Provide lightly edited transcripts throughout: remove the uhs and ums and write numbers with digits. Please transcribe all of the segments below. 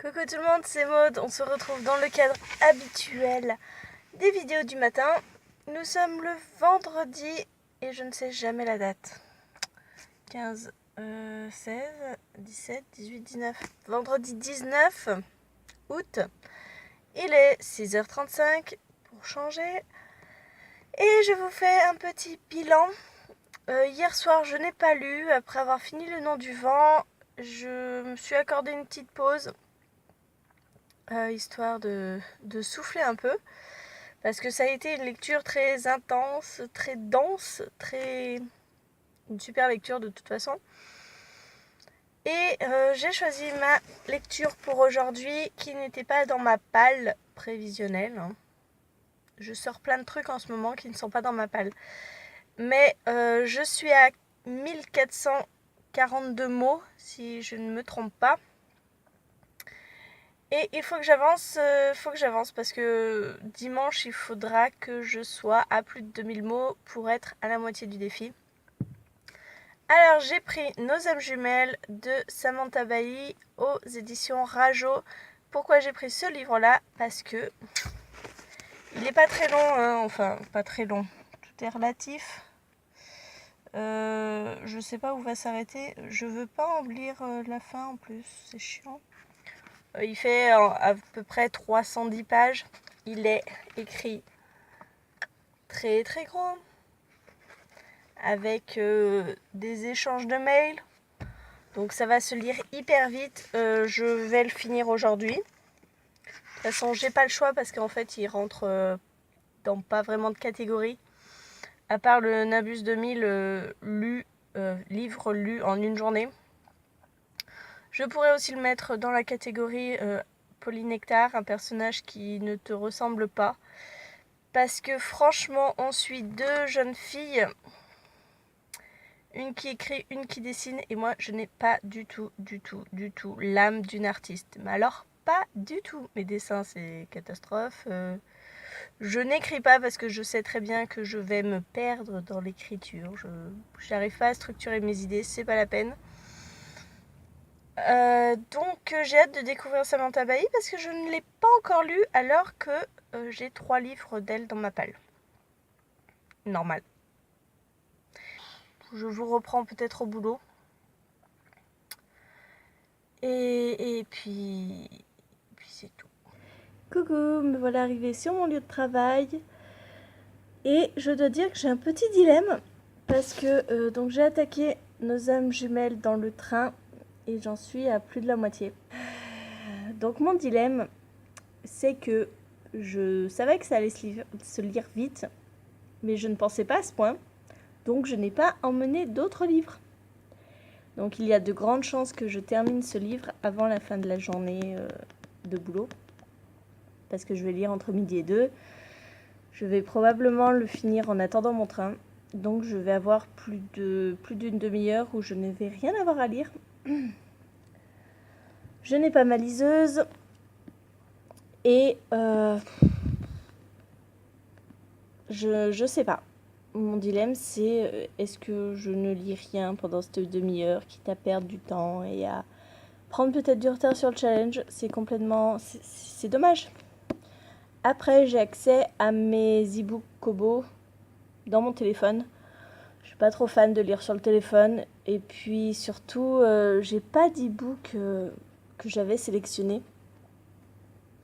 Coucou tout le monde, c'est Maud. On se retrouve dans le cadre habituel des vidéos du matin. Nous sommes le vendredi et je ne sais jamais la date. 15, 16, 17, 18, 19. Vendredi 19 août. Il est 6h35 pour changer. Et je vous fais un petit bilan. Hier soir, je n'ai pas lu. Après avoir fini Le Nom du Vent, je me suis accordé une petite pause. Histoire de souffler un peu, parce que ça a été une lecture très intense, très dense, une super lecture de toute façon. Et j'ai choisi ma lecture pour aujourd'hui qui n'était pas dans ma palle prévisionnelle. Je sors plein de trucs en ce moment qui ne sont pas dans ma palle. Mais je suis à 1442 mots, si je ne me trompe pas. Et il faut que j'avance, parce que dimanche, il faudra que je sois à plus de 2000 mots pour être à la moitié du défi. Alors, j'ai pris Nos âmes jumelles de Samantha Bailly aux éditions Rajo. Pourquoi j'ai pris ce livre-là? Parce que il n'est pas très long, enfin, pas très long. Tout est relatif. Je sais pas où va s'arrêter. Je veux pas en lire la fin en plus, c'est chiant. Il fait à peu près 310 pages. Il est écrit très très grand, avec des échanges de mails. Donc ça va se lire hyper vite. Je vais le finir aujourd'hui. De toute façon, j'ai pas le choix parce qu'en fait, il rentre dans pas vraiment de catégorie. À part le Nabus 2000 livre lu en une journée. Je pourrais aussi le mettre dans la catégorie Polynectar, un personnage qui ne te ressemble pas. Parce que franchement, on suit deux jeunes filles. Une qui écrit, une qui dessine. Et moi, je n'ai pas du tout l'âme d'une artiste. Mais alors, pas du tout. Mes dessins, c'est catastrophe. Je n'écris pas parce que je sais très bien que je vais me perdre dans l'écriture. J'arrive pas à structurer mes idées, c'est pas la peine. Donc j'ai hâte de découvrir Samantha Bailly parce que je ne l'ai pas encore lu alors que j'ai 3 livres d'elle dans ma palle. Normal. Je vous reprends peut-être au boulot. Et puis c'est tout. Coucou, me voilà arrivée sur mon lieu de travail. Et je dois dire que j'ai un petit dilemme parce que donc j'ai attaqué Nos âmes jumelles dans le train et j'en suis à plus de la moitié. Donc mon dilemme, c'est que je savais que ça allait se lire vite, mais je ne pensais pas à ce point, donc je n'ai pas emmené d'autres livres. Donc il y a de grandes chances que je termine ce livre avant la fin de la journée de boulot, parce que je vais lire entre midi et 2. Je vais probablement le finir en attendant mon train, donc je vais avoir plus d'une demi-heure où je ne vais rien avoir à lire. Je n'ai pas ma liseuse et je sais pas. Mon dilemme, c'est est-ce que je ne lis rien pendant cette demi-heure, quitte à perdre du temps et à prendre peut-être du retard sur le challenge. C'est dommage. Après, j'ai accès à mes e-books Kobo dans mon téléphone. Je suis pas trop fan de lire sur le téléphone. Et puis surtout, j'ai pas d'e-book que j'avais sélectionné.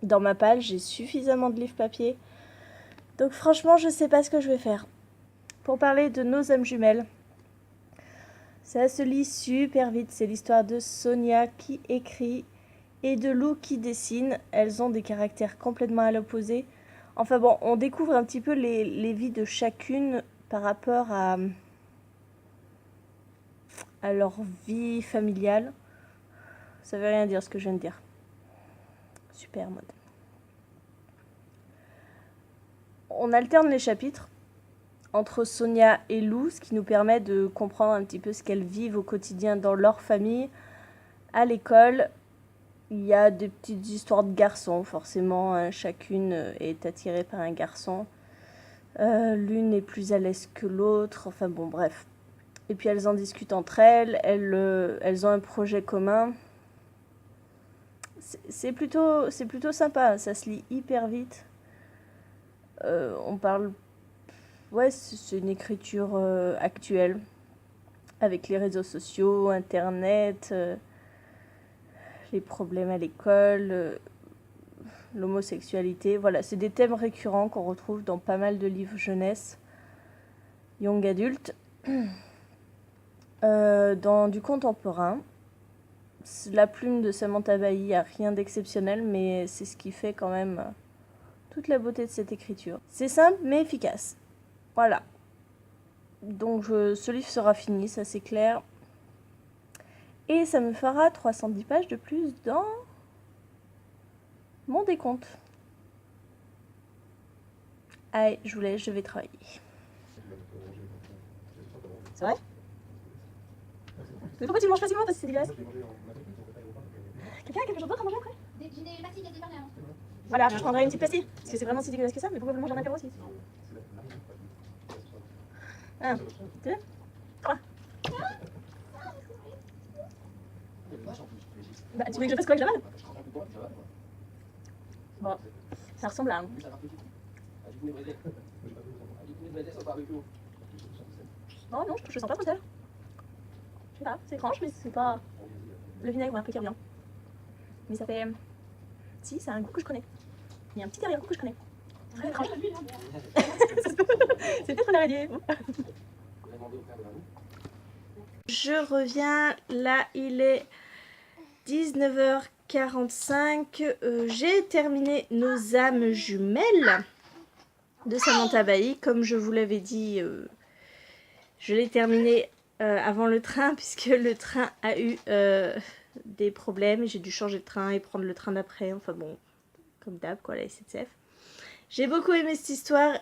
Dans ma palle, j'ai suffisamment de livres papier. Donc franchement, je sais pas ce que je vais faire. Pour parler de Nos âmes jumelles, ça se lit super vite. C'est l'histoire de Sonia qui écrit et de Lou qui dessine. Elles ont des caractères complètement à l'opposé. Enfin bon, on découvre un petit peu les vies de chacune par rapport à leur vie familiale. Ça veut rien dire ce que je viens de dire. Super mode. On alterne les chapitres entre Sonia et Lou, ce qui nous permet de comprendre un petit peu ce qu'elles vivent au quotidien dans leur famille. À l'école, il y a des petites histoires de garçons, forcément, chacune est attirée par un garçon. L'une est plus à l'aise que l'autre, enfin bon, bref. Et puis elles en discutent entre elles, elles ont un projet commun. c'est plutôt sympa, ça se lit hyper vite. On parle... Ouais, c'est une écriture actuelle, avec les réseaux sociaux, Internet, les problèmes à l'école, l'homosexualité. Voilà, c'est des thèmes récurrents qu'on retrouve dans pas mal de livres jeunesse, young adulte. Dans du contemporain, la plume de Samantha Bailly a rien d'exceptionnel, mais c'est ce qui fait quand même toute la beauté de cette écriture. C'est simple mais efficace. Voilà. Donc ce livre sera fini, ça c'est clair. Et ça me fera 310 pages de plus dans mon décompte. Allez, je vous laisse, je vais travailler. C'est vrai? Mais pourquoi tu le manges facilement? Parce que c'est dégueulasse. Quelqu'un a quelque chose d'autre à manger après? J'ai des pastilles de déjeuner. Voilà, je prendrai une petite pastille. Parce que c'est vraiment si dégueulasse que ça, mais pourquoi vous mangez un apéro aussi? 1, 2, 3. Bah, tu veux que je fasse quoi que j'avale? Bon, ça ressemble à un. Non, non, je sens pas trop sel. Je sais pas, c'est étrange, mais c'est pas le vinaigre un peu qui revient. Mais ça fait. Si, c'est un goût que je connais. Il y a un petit arrière-goût que je connais. Très étrange. C'est peut-être un araignée. Je reviens, là il est 19h45. J'ai terminé Nos âmes jumelles de Samantha Bailly. Comme je vous l'avais dit, je l'ai terminé avant le train, puisque le train a eu des problèmes. J'ai dû changer de train et prendre le train d'après. Enfin bon, comme d'hab quoi, la SNCF. J'ai beaucoup aimé cette histoire.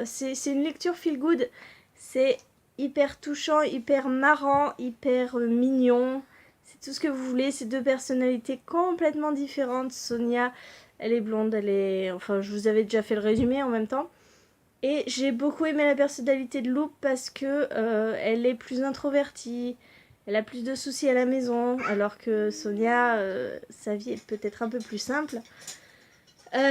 C'est une lecture feel good. C'est hyper touchant, hyper marrant, hyper mignon. C'est tout ce que vous voulez. C'est deux personnalités complètement différentes. Sonia, elle est blonde, enfin, je vous avais déjà fait le résumé en même temps. Et j'ai beaucoup aimé la personnalité de Loup parce que elle est plus introvertie. Elle a plus de soucis à la maison, alors que Sonia, sa vie est peut-être un peu plus simple.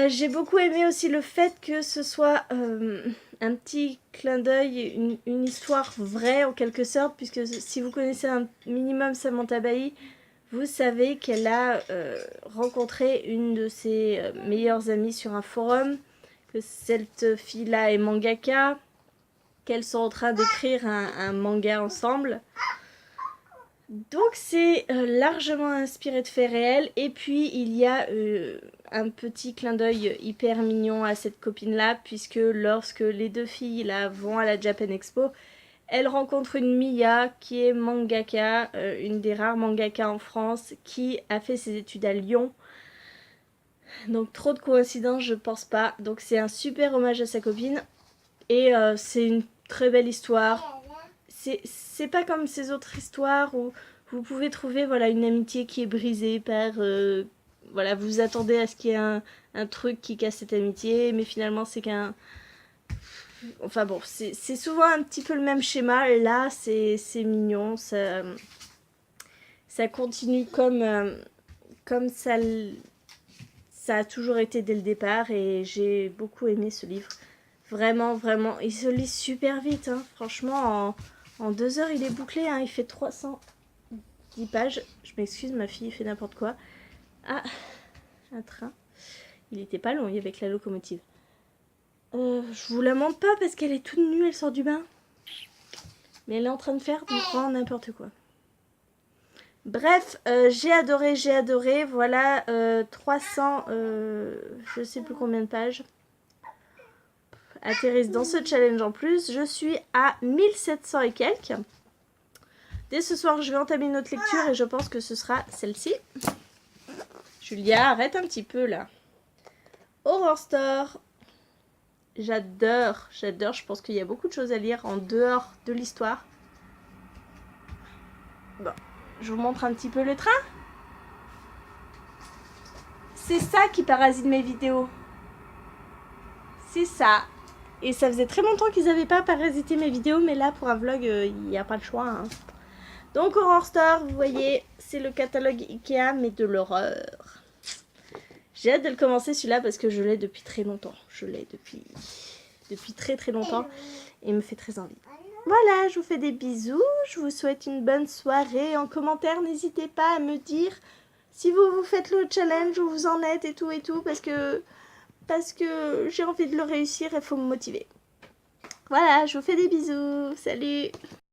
J'ai beaucoup aimé aussi le fait que ce soit un petit clin d'œil, une histoire vraie en quelque sorte, puisque si vous connaissez un minimum Samantha Bailly, vous savez qu'elle a rencontré une de ses meilleures amies sur un forum, que cette fille-là est mangaka, qu'elles sont en train d'écrire un manga ensemble. Donc c'est largement inspiré de faits réels, et puis il y a un petit clin d'œil hyper mignon à cette copine-là, puisque lorsque les deux filles là vont à la Japan Expo, elles rencontrent une Mia qui est mangaka, une des rares mangaka en France, qui a fait ses études à Lyon. Donc trop de coïncidences, je pense pas. Donc c'est un super hommage à sa copine, et c'est une très belle histoire. C'est pas comme ces autres histoires où vous pouvez trouver voilà, une amitié qui est brisée par... voilà, vous attendez à ce qu'il y ait un truc qui casse cette amitié, mais finalement c'est qu'un... Enfin bon, c'est souvent un petit peu le même schéma. Là, c'est mignon, ça continue comme ça a toujours été dès le départ, et j'ai beaucoup aimé ce livre. Vraiment, vraiment, il se lit super vite, hein. Franchement, en 2 heures, il est bouclé, hein. Il fait 310 pages. Je m'excuse, ma fille fait n'importe quoi. Ah, un train. Il était pas long, il y avait que la locomotive. Je vous la montre pas parce qu'elle est toute nue, elle sort du bain. Mais elle est en train de faire du grand n'importe quoi. Bref, j'ai adoré. Voilà, 300, je sais plus combien de pages atterrissent dans ce challenge en plus. Je suis à 1700 et quelques. Dès ce soir, je vais entamer une autre lecture et je pense que ce sera celle-ci. Julia, arrête un petit peu là. Horror Store. J'adore. Je pense qu'il y a beaucoup de choses à lire en dehors de l'histoire. Bon, je vous montre un petit peu le train. C'est ça qui parasite mes vidéos. C'est ça. Et ça faisait très longtemps qu'ils n'avaient pas parasité mes vidéos, mais là pour un vlog, il n'y a pas le choix, hein. Donc Horror Store, vous voyez, c'est le catalogue Ikea, mais de l'horreur. J'ai hâte de le commencer celui-là parce que je l'ai depuis très longtemps. Je l'ai depuis très très longtemps et il me fait très envie. Voilà, je vous fais des bisous, je vous souhaite une bonne soirée. En commentaire, n'hésitez pas à me dire si vous faites le challenge, où vous en êtes et tout parce que j'ai envie de le réussir et il faut me motiver. Voilà, je vous fais des bisous, salut!